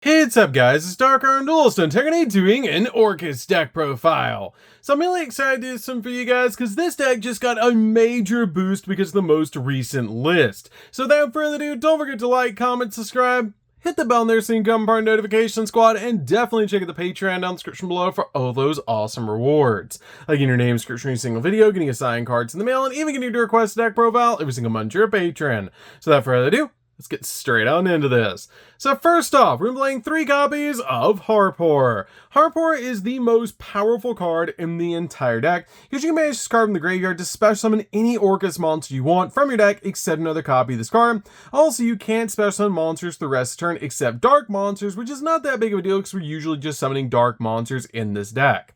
Hey, what's up guys, it's DarkArmedDuelist and today doing an Orcust deck profile. So I'm really excited to do some for you guys because this deck just got a major boost because of the most recent list. So without further ado, don't forget to like, comment, subscribe, hit the bell there so you can become part of the notification squad, and definitely check out the Patreon down in the description below for all those awesome rewards. Like getting your name description in every single video, getting assigned cards in the mail, and even getting to request a deck profile every single month to your Patreon. So without further ado, let's get straight on into this. So first off, we're playing 3 copies of Harpoor. Harpoor is the most powerful card in the entire deck because you can manage this card from the graveyard to special summon any Orcust monster you want from your deck except another copy of this card. Also, you can't special summon monsters the rest of the turn except dark monsters, which is not that big of a deal because we're usually just summoning dark monsters in this deck.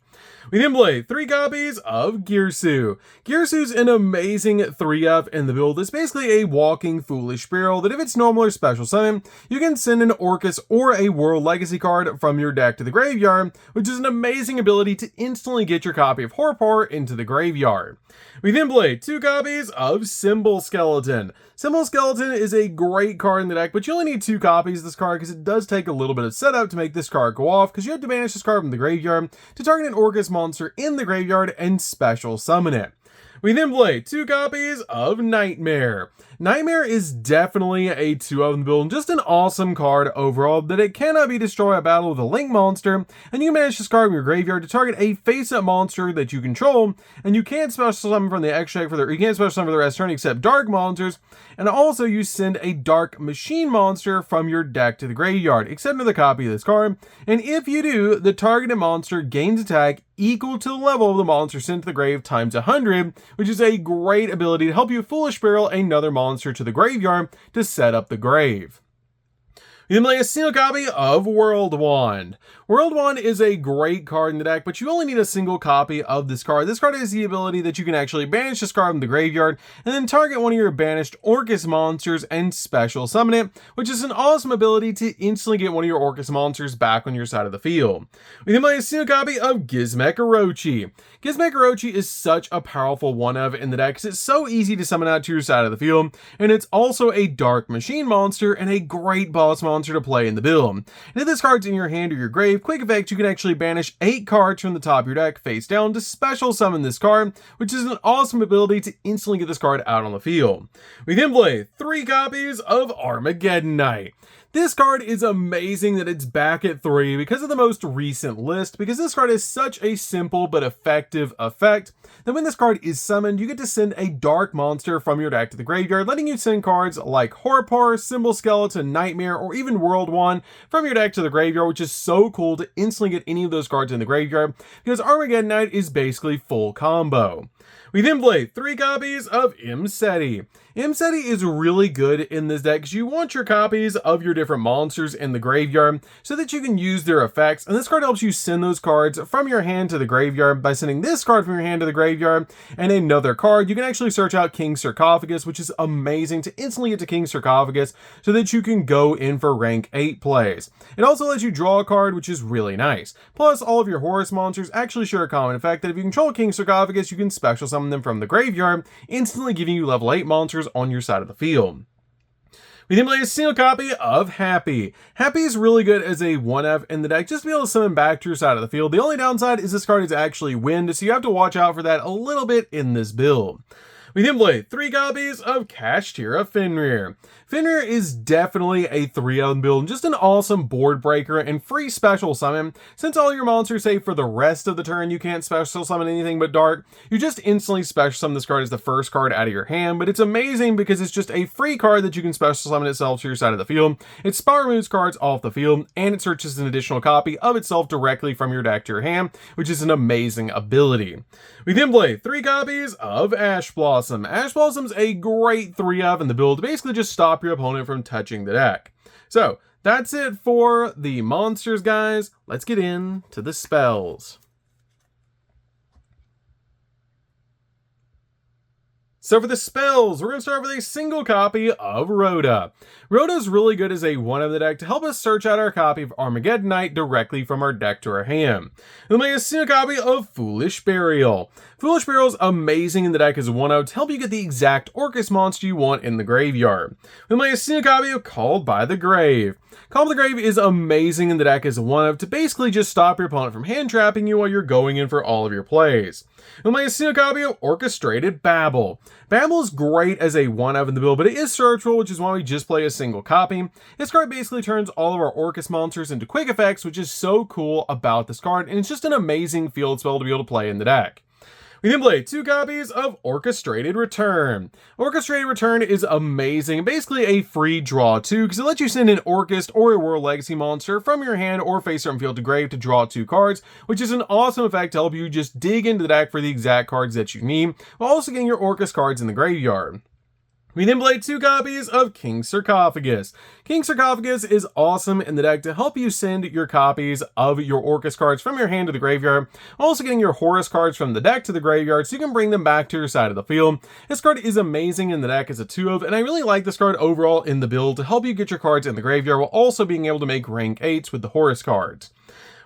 We then play 3 copies of Girsu. Girsu's an amazing 3F in the build. It's basically a walking Foolish Sparrow that if it's normal or special summon, you can send an Orcust or a World Legacy card from your deck to the graveyard, which is an amazing ability to instantly get your copy of Harpoor into the graveyard. We then play 2 copies of Symbol Skeleton. Symbol Skeleton is a great card in the deck, but you only need 2 copies of this card because it does take a little bit of setup to make this card go off because you have to banish this card from the graveyard to target an Orcust monster in the graveyard and special summon it. We then play 2 copies of Nightmare. Nightmare is definitely a 2-of in the build and just an awesome card overall that it cannot be destroyed by battle with a link monster, and you manage this card from your graveyard to target a face-up monster that you control, and you can't special summon from the extra deck you can't special summon for the rest of the turn except dark monsters, and also you send a dark machine monster from your deck to the graveyard, except another copy of this card, and if you do, the targeted monster gains attack equal to the level of the monster sent to the grave times 100, which is a great ability to help you Foolish Sparrow another monster to the graveyard to set up the grave. We then play a single copy of World Wand. World Wand is a great card in the deck, but you only need a single copy of this card. This card has the ability that you can actually banish this card from the graveyard and then target one of your banished Orcust monsters and special summon it, which is an awesome ability to instantly get one of your Orcust monsters back on your side of the field. We then play a single copy of Gizmek Orochi. Gizmek Orochi is such a powerful 1-of in the deck because it's so easy to summon out to your side of the field, and it's also a dark machine monster and a great boss monster to play in the build. And if this card's in your hand or your grave, quick effect, you can actually banish 8 cards from the top of your deck face down to special summon this card, which is an awesome ability to instantly get this card out on the field. We then play 3 copies of Armageddon Knight. This card is amazing that it's back at 3 because of the most recent list, because this card has such a simple but effective effect that when this card is summoned, you get to send a dark monster from your deck to the graveyard, letting you send cards like Harpoor, Symbol Skeleton, Nightmare, or even World Wand from your deck to the graveyard, which is so cool to instantly get any of those cards in the graveyard because Armageddon Knight is basically full combo. We then play 3 copies of Imseti. Imseti is really good in this deck because you want your copies of your different monsters in the graveyard so that you can use their effects, and this card helps you send those cards from your hand to the graveyard by sending this card from your hand to the graveyard and another card. You can actually search out King Sarcophagus, which is amazing to instantly get to King Sarcophagus so that you can go in for rank 8 plays. It also lets you draw a card, which is really nice. Plus, all of your Horus monsters actually share a common effect that if you control King Sarcophagus, you can special summon them from the graveyard, instantly giving you level 8 monsters on your side of the field. We then play a single copy of Happy. Happy is really good as a 1-of in the deck, just to be able to summon back to your side of the field. The only downside is this card is actually wind, so you have to watch out for that a little bit in this build. We then play 3 copies of Kashtira Fenrir. Fenrir is definitely a 3-of build and just an awesome board breaker and free special summon. Since all your monsters say for the rest of the turn you can't special summon anything but dark, you just instantly special summon this card as the first card out of your hand, but it's amazing because it's just a free card that you can special summon itself to your side of the field. It spot removes cards off the field, and it searches an additional copy of itself directly from your deck to your hand, which is an amazing ability. We then play 3 copies of Ash Blossom. Ash Blossom's a great 3-of in the build to basically just stop your opponent from touching the deck. So that's it for the monsters, guys. Let's get into the spells. So for the spells, we're going to start with a single copy of Rhoda. Rhoda's really good as a 1-of the deck to help us search out our copy of Armageddon Knight directly from our deck to our hand. We'll make a single copy of Foolish Burial. Foolish Barrel's amazing in the deck as a 1/0 to help you get the exact Orcust monster you want in the graveyard. We play a single copy of Called by the Grave. Called by the Grave is amazing in the deck as a 1/0 to basically just stop your opponent from hand trapping you while you're going in for all of your plays. We play a single copy of Orchestrated Babel. Babel is great as a 1/0 in the build, but it is searchable, which is why we just play a single copy. This card basically turns all of our Orcust monsters into quick effects, which is so cool about this card, and it's just an amazing field spell to be able to play in the deck. We then play 2 copies of Orchestrated Return. Orchestrated Return is amazing, basically a free draw 2, because it lets you send an Orcust or a World Legacy monster from your hand or face from field to grave to draw 2 cards, which is an awesome effect to help you just dig into the deck for the exact cards that you need, while also getting your Orcust cards in the graveyard. We then play 2 copies of King Sarcophagus. King Sarcophagus is awesome in the deck to help you send your copies of your Orcust cards from your hand to the graveyard, also getting your Horus cards from the deck to the graveyard so you can bring them back to your side of the field. This card is amazing in the deck as a 2/0, and I really like this card overall in the build to help you get your cards in the graveyard while also being able to make rank 8s with the Horus cards.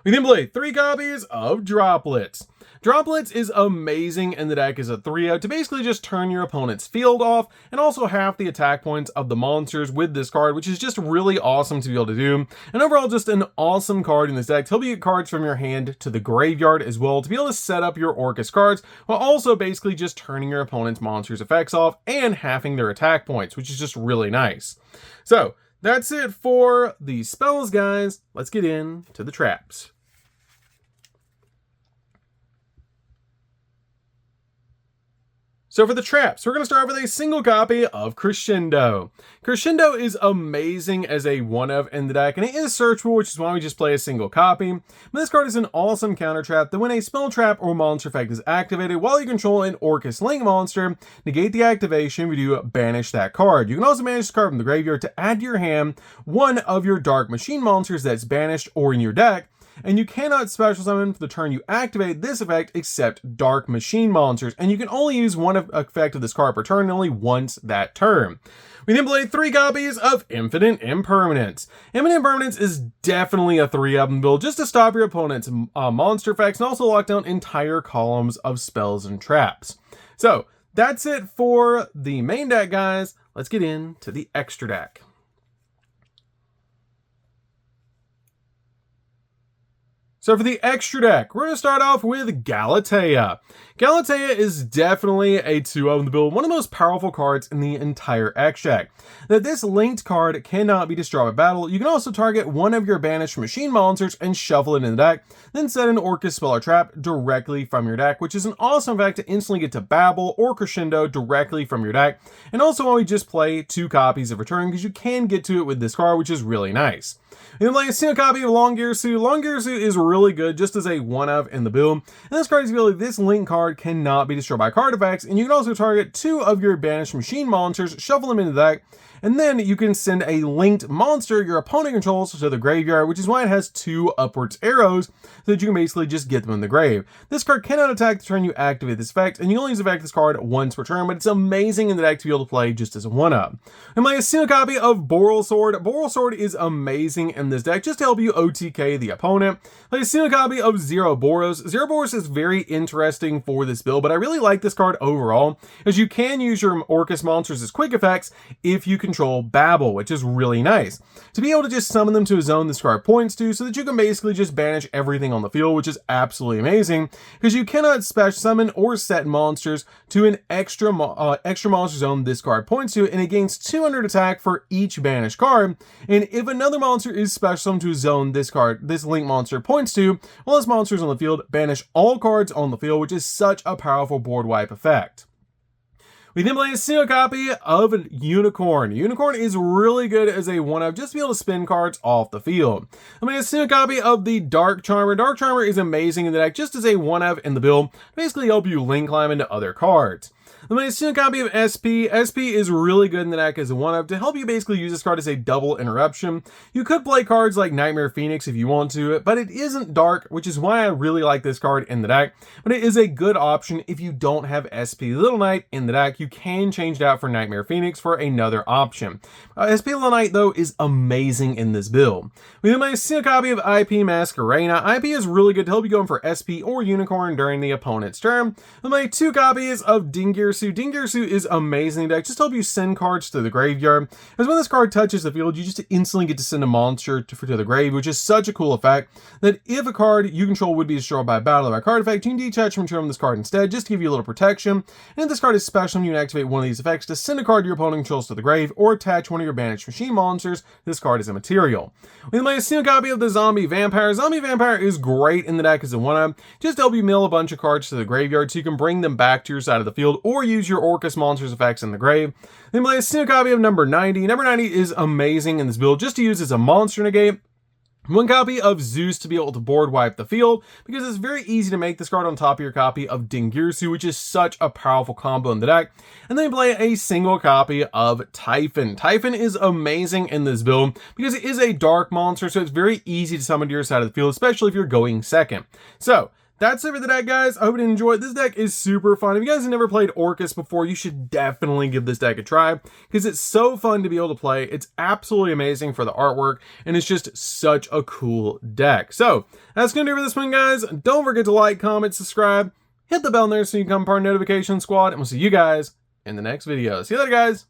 We then play 3 copies of Droplets. Droplets is amazing in the deck as a 3/0 to basically just turn your opponent's field off and also half the attack points of the monsters with this card, which is just really awesome to be able to do. And overall, just an awesome card in this deck to help you get cards from your hand to the graveyard as well to be able to set up your Orcust cards while also basically just turning your opponent's monsters' effects off and halving their attack points, which is just really nice. So that's it for the spells, guys. Let's get into the traps. So for the traps, we're going to start with a single copy of Crescendo. Crescendo is amazing as a 1/0 in the deck, and it is searchable, which is why we just play a single copy. But this card is an awesome counter trap that when a spell trap or monster effect is activated while you control an Orcust Link monster, negate the activation, we do banish that card. You can also banish this card from the graveyard to add to your hand one of your Dark Machine monsters that's banished or in your deck, and you cannot special summon for the turn you activate this effect except Dark Machine monsters, and you can only use one effect of this card per turn and only once that turn. We then play 3 copies of Infinite Impermanence. Infinite Impermanence is definitely a 3/0 build just to stop your opponent's monster effects and also lock down entire columns of spells and traps. So that's it for the main deck, guys. Let's get into the extra deck. So for the extra deck, we're going to start off with Galatea. Galatea is definitely a 2/0 in the build, one of the most powerful cards in the entire extra deck. That this linked card cannot be destroyed by battle. You can also target one of your banished machine monsters and shuffle it in the deck, then set an Orcust spell or trap directly from your deck, which is an awesome effect to instantly get to Babel or Crescendo directly from your deck. And also while we just play 2 copies of Return, because you can get to it with this card, which is really nice. And then play a single copy of Longirsu. Longirsu is really good just as a 1/0 in the build. And this card's ability, this link card cannot be destroyed by card effects, and you can also target 2 of your banished machine monsters, shuffle them into the deck, and then you can send a linked monster your opponent controls to the graveyard, which is why it has 2 upwards arrows, so that you can basically just get them in the grave. This card cannot attack the turn you activate this effect, and you only use effect this card once per turn, but it's amazing in the deck to be able to play just as a 1/0. And play a single copy of Boral Sword. Boral Sword is amazing in this deck just to help you OTK the opponent. Play a single copy of Zero Boros. Zero Boros is very interesting for this build, but I really like this card overall, as you can use your Orcust monsters as quick effects if you control Babel, which is really nice. To be able to just summon them to a zone this card points to, so that you can basically just banish everything on the field, which is absolutely amazing, because you cannot special summon or set monsters to an extra monster zone this card points to, and it gains 200 attack for each banished card. And if another monster is special summoned to a zone this link monster points to, while this monster is on the field, banish all cards on the field, which is such a powerful board wipe effect. We then play a single copy of Unicorn. Unicorn is really good as a 1/0 just to be able to spin cards off the field. I mean, a single copy of the Dark Charmer. Dark Charmer is amazing in the deck just as a 1/0 in the build, to basically help you link climb into other cards. Then my single copy of SP. SP is really good in the deck as a 1-up to help you basically use this card as a double interruption. You could play cards like Nightmare Phoenix if you want to, but it isn't dark, which is why I really like this card in the deck. But it is a good option if you don't have SP Little Knight in the deck. You can change it out for Nightmare Phoenix for another option. SP Little Knight though is amazing in this build. We have my single copy of IP Masquerena. IP is really good to help you go in for SP or Unicorn during the opponent's turn. With my 2 copies of Dingirsu. Dingirsu is amazing in the deck, just to help you send cards to the graveyard. Because when this card touches the field, you just instantly get to send a monster to the grave, which is such a cool effect that if a card you control would be destroyed by a battle by card effect, you can detach from turn this card instead, just to give you a little protection. And if this card is special, you can activate one of these effects to send a card your opponent controls to the grave, or attach one of your banished machine monsters. This card is immaterial. With my single copy of the Zombie Vampire. Zombie Vampire is great in the deck as a 1-up, just to help you mill a bunch of cards to the graveyard so you can bring them back to your side of the field, or use your Orcust monsters effects in the grave. Then my single copy of number 90. Number 90 is amazing in this build, just to use as a monster negate. 1 copy of Zeus to be able to board wipe the field, because it's very easy to make this card on top of your copy of Dingirsu, which is such a powerful combo in the deck. And then play a single copy of Typhon. Typhon is amazing in this build because it is a dark monster, so it's very easy to summon to your side of the field, especially if you're going second. So that's it for the deck, guys. I hope you enjoyed. This deck is super fun. If you guys have never played Orcust before, you should definitely give this deck a try, because it's so fun to be able to play. It's absolutely amazing for the artwork, and it's just such a cool deck. So that's going to do it for this one, guys. Don't forget to like, comment, subscribe, hit the bell in there so you can become part of the notification squad, and we'll see you guys in the next video. See you later, guys.